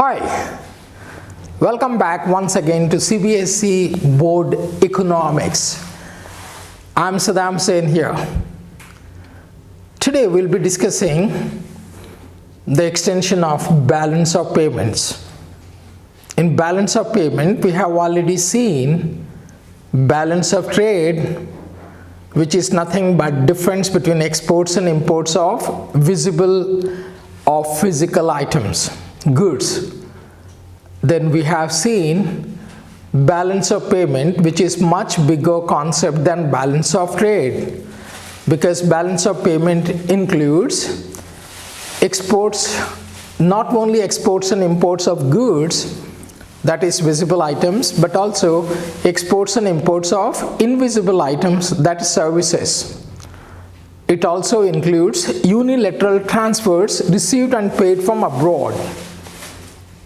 Hi, welcome back once again to CBSE Board Economics. I'm Saddam Hussain here. Today we'll be discussing the extension of balance of payments. In balance of payment, we have already seen balance of trade, which is nothing but difference between exports and imports of visible or physical items, goods. Then we have seen balance of payment, which is much bigger concept than balance of trade, because balance of payment includes exports, not only exports and imports of goods, that is visible items, but also exports and imports of invisible items, that is services. It also includes unilateral transfers received and paid from abroad.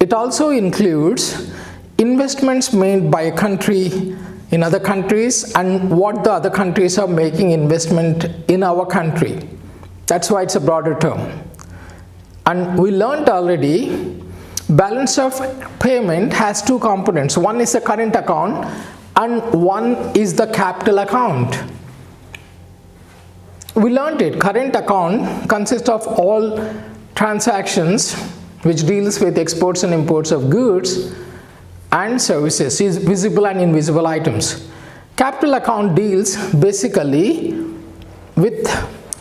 It also includes investments made by a country in other countries and what the other countries are making investment in our country. That's why it's a broader term. And we learned already balance of payment has two components. One is the current account and one is the capital account. We learned it. Current account consists of all transactions which deals with exports and imports of goods and services, is visible and invisible items. Capital account deals basically with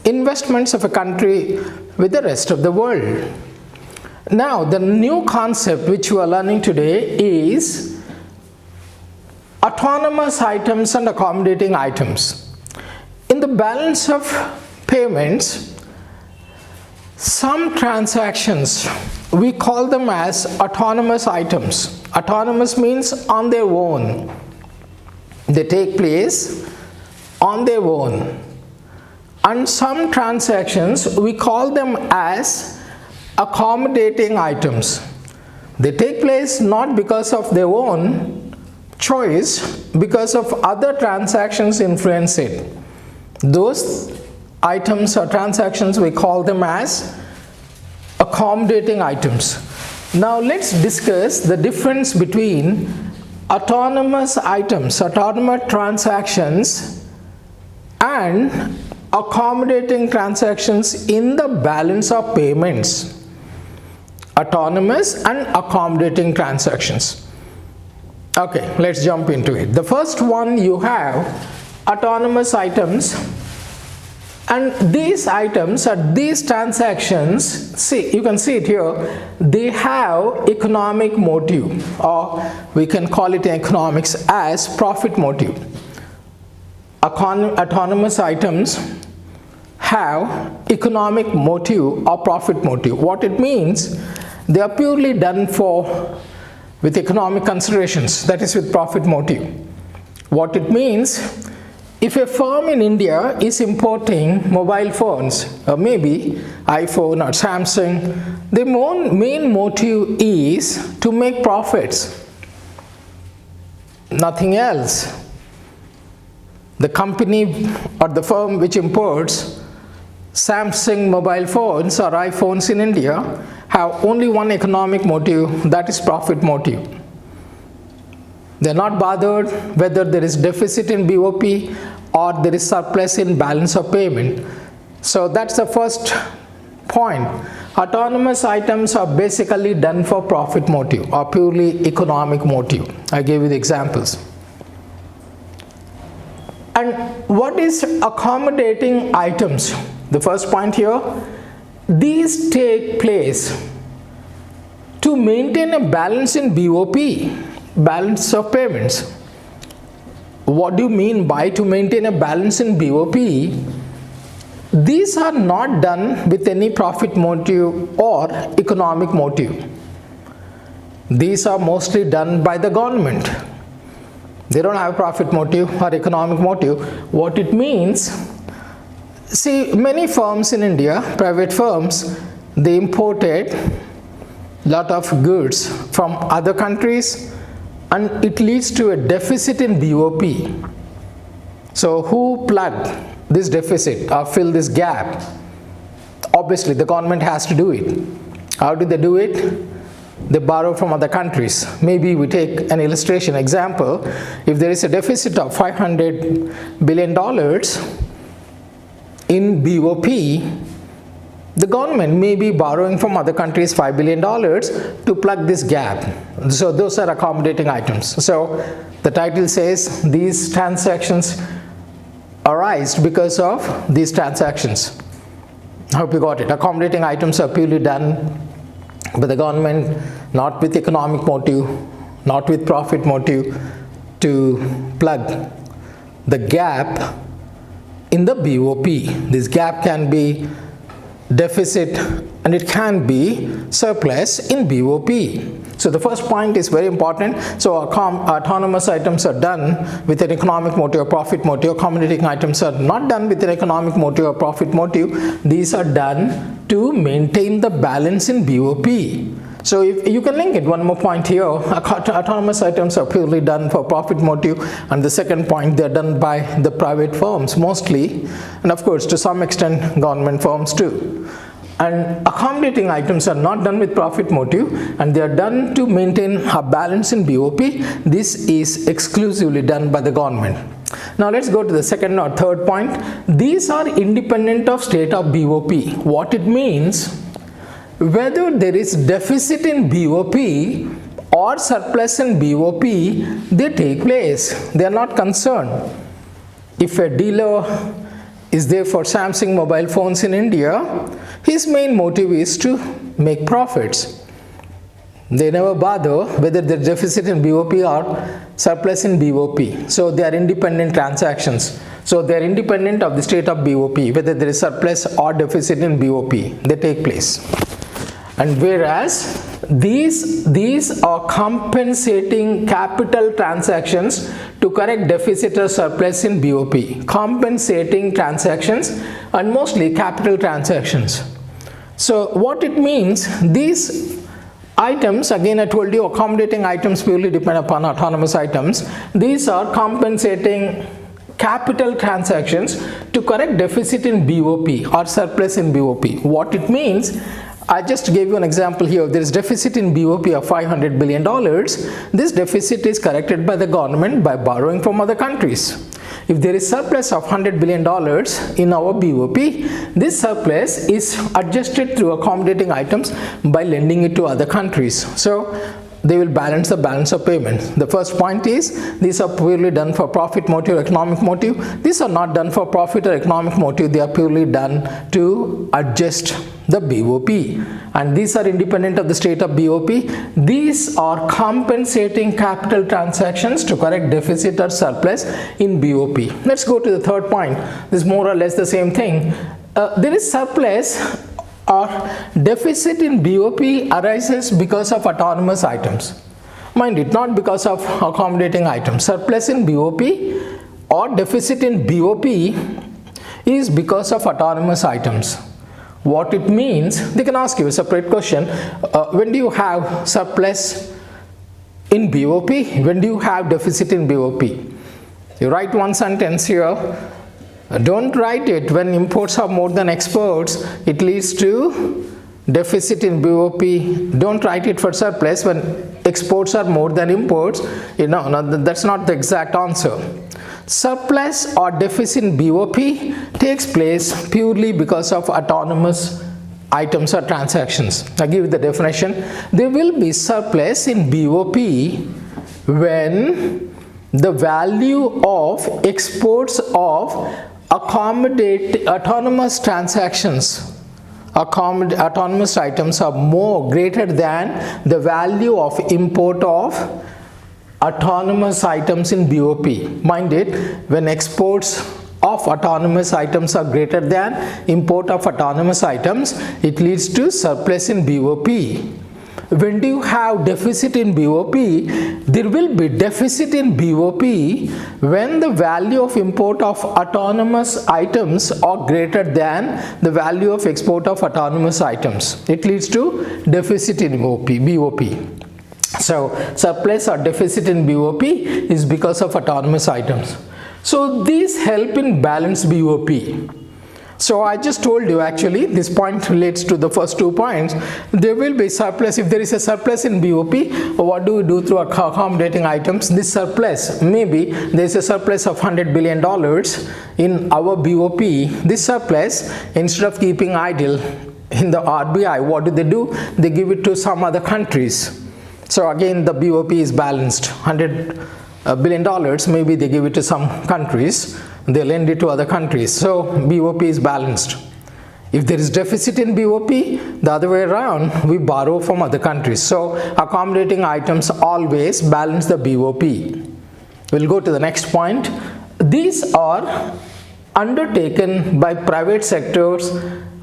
investments of a country with the rest of the world. Now, the new concept which we are learning today is autonomous items and accommodating items. In the balance of payments, some transactions, we call them as autonomous items. Autonomous means on their own. They take place on their own. And some transactions, we call them as accommodating items. They take place not because of their own choice, because of other transactions influence it. Those items or transactions, we call them as accommodating items. Now let's discuss the difference between autonomous items, autonomous transactions, and accommodating transactions in the balance of payments. Autonomous and accommodating transactions. Okay, let's jump into it. The first one, you have autonomous items, and these items or these transactions, see, you can see it here, they have economic motive, or we can call it in economics as profit motive. Autonomous items have economic motive or profit motive. What it means, they are purely done with economic considerations, that is with profit motive. What it means, if a firm in India is importing mobile phones, or maybe iPhone or Samsung, the main motive is to make profits, nothing else. The company or the firm which imports Samsung mobile phones or iPhones in India have only one economic motive, that is profit motive. They are not bothered whether there is deficit in BOP or there is surplus in balance of payment. So that's the first point. Autonomous items are basically done for profit motive or purely economic motive. I gave you the examples. And what is accommodating items? The first point here, these take place to maintain a balance in BOP, balance of payments. What do you mean by to maintain a balance in BOP? These are not done with any profit motive or economic motive. These are mostly done by the government. They don't have profit motive or economic motive. What it means, see, many firms in India, private firms, they imported lot of goods from other countries, and it leads to a deficit in BOP. So who plug this deficit or fill this gap? Obviously the government has to do it. How do they do it? they borrow from other countries. Maybe we take an illustration example. If there is a deficit of $500 billion in BOP, the government may be borrowing from other countries $5 billion to plug this gap. So those are accommodating items. So the title says these transactions arise because of these transactions. I hope you got it. Accommodating items are purely done by the government, not with economic motive, not with profit motive, to plug the gap in the BOP. This gap can be deficit and it can be surplus in BOP. So the first point is very important. So autonomous items are done with an economic motive or profit motive. Accommodating items are not done with an economic motive or profit motive. These are done to maintain the balance in BOP. So if you can link it, one more point here, autonomous items are purely done for profit motive, and the second point, they are done by the private firms mostly, and of course to some extent government firms too. And accommodating items are not done with profit motive, and they are done to maintain a balance in BOP. This is exclusively done by the government. Now let's go to the second or third point. These are independent of state of BOP. What it means, whether there is deficit in BOP or surplus in BOP, they take place. They are not concerned. If a dealer is there for Samsung mobile phones in India, his main motive is to make profits. They never bother whether there is deficit in BOP or surplus in BOP. So they are independent transactions. So they are independent of the state of BOP, whether there is surplus or deficit in BOP. They take place. And whereas these are compensating capital transactions to correct deficit or surplus in BOP. Compensating transactions and mostly capital transactions. So what it means, these items, again I told you, accommodating items purely depend upon autonomous items. These are compensating capital transactions to correct deficit in BOP or surplus in BOP. What it means, I just gave you an example here. There is deficit in BOP of $500 billion. This deficit is corrected by the government by borrowing from other countries. If there is surplus of $100 billion in our BOP, this surplus is adjusted through accommodating items by lending it to other countries. So they will balance the balance of payments. The first point is, these are purely done for profit motive, economic motive. These are not done for profit or economic motive. They are purely done to adjust the BOP, and these are independent of the state of BOP. These are compensating capital transactions to correct deficit or surplus in BOP. Let's go to the third point. This is more or less the same thing. There is surplus or deficit in BOP arises because of autonomous items. Mind it, not because of accommodating items. Surplus in BOP or deficit in BOP is because of autonomous items. What it means, they can ask you a separate question. When do you have surplus in BOP? When do you have deficit in BOP? You write one sentence here. Don't write it when imports are more than exports, it leads to deficit in BOP. Don't write it for surplus when exports are more than imports. That's not the exact answer. Surplus or deficit in BOP takes place purely because of autonomous items or transactions. I give you the definition. There will be surplus in BOP when the value of exports of autonomous transactions, autonomous items are greater than the value of import of autonomous items in BOP. Mind it, when exports of autonomous items are greater than import of autonomous items, it leads to surplus in BOP. When do you have deficit in BOP? There will be deficit in BOP when the value of import of autonomous items are greater than the value of export of autonomous items. It leads to deficit in BOP. So surplus or deficit in BOP is because of autonomous items. So these help in balance BOP. So I just told you, actually this point relates to the first 2 points. There will be surplus. If there is a surplus in BOP, what do we do through accommodating items? This surplus, maybe there is a surplus of $100 billion in our BOP. This surplus, instead of keeping idle in the RBI, what do? They give it to some other countries. So again the BOP is balanced. $100 billion, maybe they give it to some countries, they lend it to other countries. So BOP is balanced. If there is deficit in BOP, the other way around, we borrow from other countries. So accommodating items always balance the BOP. We'll go to the next point. These are undertaken by private sectors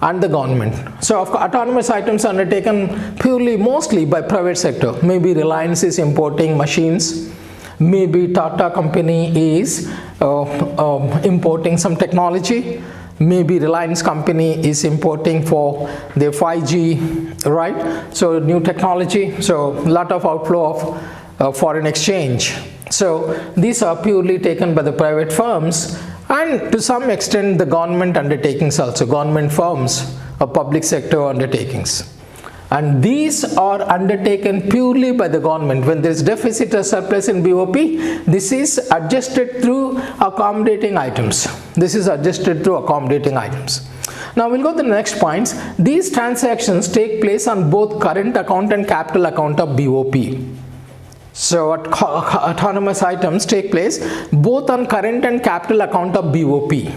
and the government. So autonomous items are undertaken purely, mostly by private sector. Maybe Reliance is importing machines. Maybe Tata company is importing some technology. Maybe Reliance company is importing for their 5G, right? So new technology. So a lot of outflow of foreign exchange. So these are purely taken by the private firms, and to some extent the government undertakings also, government firms or public sector undertakings. And these are undertaken purely by the government. When there is deficit or surplus in BOP, this is adjusted through accommodating items. This is adjusted through accommodating items. Now we'll go to the next points. These transactions take place on both current account and capital account of BOP. So autonomous items take place both on current and capital account of BOP.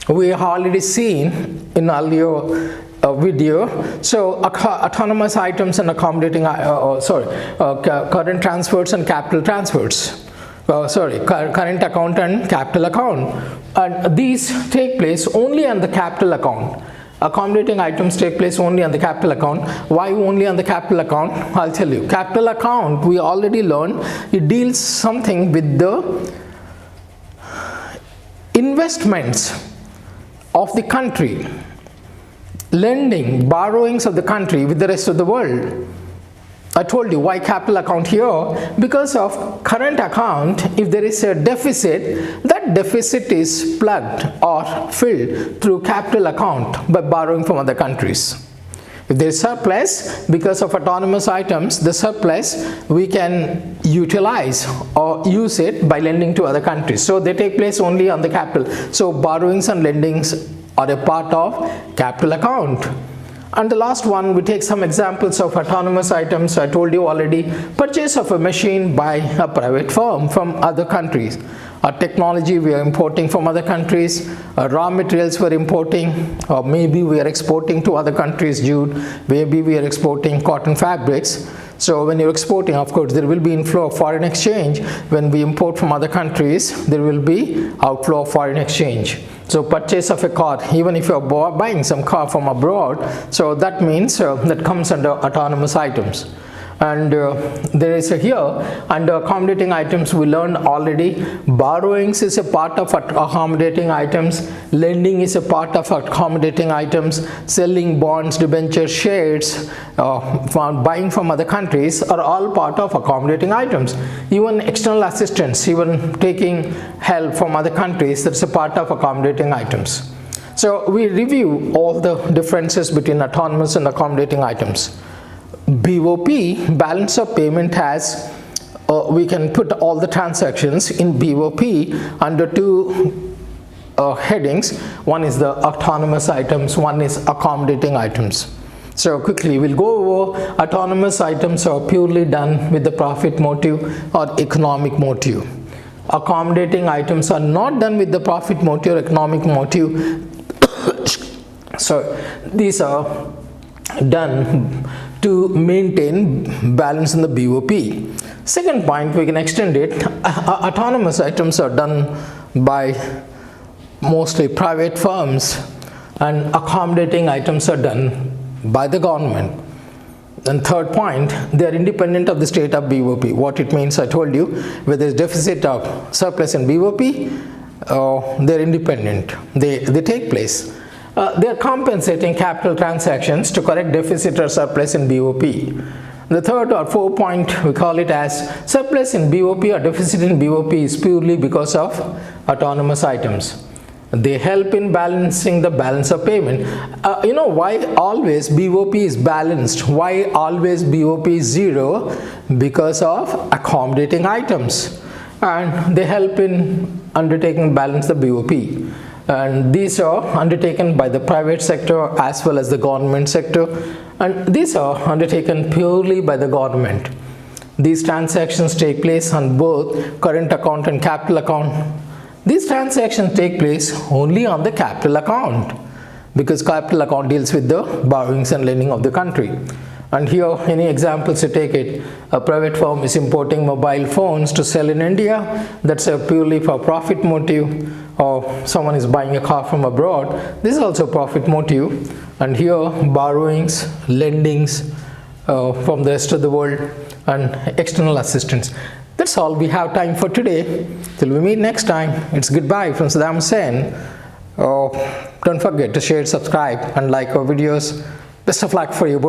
We have already seen in earlier video. So autonomous items and accommodating current transfers and capital transfers. Current account and capital account, and these take place only on the capital account. Accommodating items take place only on the capital account. Why only on the capital account? I'll tell you. Capital account, we already learned, it deals something with the investments of the country, lending, borrowings of the country with the rest of the world. I told you why capital account here, because of current account. If there is a deficit, that deficit is plugged or filled through capital account by borrowing from other countries. If there is surplus, because of autonomous items, the surplus we can utilize or use it by lending to other countries. So they take place only on the capital. So borrowings and lendings are a part of capital account. And the last one, we take some examples of autonomous items. I told you already, purchase of a machine by a private firm from other countries. Our technology we are importing from other countries, raw materials we're importing, or maybe we are exporting to other countries, jute, maybe we are exporting cotton fabrics. So when you're exporting, of course, there will be inflow of foreign exchange. When we import from other countries, there will be outflow of foreign exchange. So purchase of a car, even if you're buying some car from abroad, so that means that comes under autonomous items. And there is here under accommodating items, we learned already borrowings is a part of accommodating items, lending is a part of accommodating items, selling bonds, debentures, shares, buying from other countries are all part of accommodating items. Even external assistance, even taking help from other countries, that's a part of accommodating items. So we review all the differences between autonomous and accommodating items. BOP, balance of payment, has we can put all the transactions in BOP under two headings. One is the autonomous items, one is accommodating items. So quickly we'll go over. Autonomous items are purely done with the profit motive or economic motive. Accommodating items are not done with the profit motive or economic motive. So these are done to maintain balance in the BOP. Second point, we can extend it. Autonomous items are done by mostly private firms, and accommodating items are done by the government. And third point, they are independent of the state of BOP. What it means, I told you, where there is deficit or surplus in BOP, they are independent. They take place. They are compensating capital transactions to correct deficit or surplus in BOP. The third or fourth point, we call it as surplus in BOP or deficit in BOP is purely because of autonomous items. They help in balancing the balance of payment. Why always BOP is balanced? Why always BOP is zero? Because of accommodating items. And they help in undertaking balance the BOP. And these are undertaken by the private sector as well as the government sector. And these are undertaken purely by the government. These transactions take place on both current account and capital account. These transactions take place only on the capital account because capital account deals with the borrowings and lending of the country. And here, any examples to take it, a private firm is importing mobile phones to sell in India. That's purely for profit motive. Or someone is buying a car from abroad. This is also profit motive. And here, borrowings, lendings from the rest of the world, and external assistance. That's all we have time for today. Till we meet next time, it's goodbye from Saddam Hussain. Don't forget to share, subscribe and like our videos. Best of luck for your board.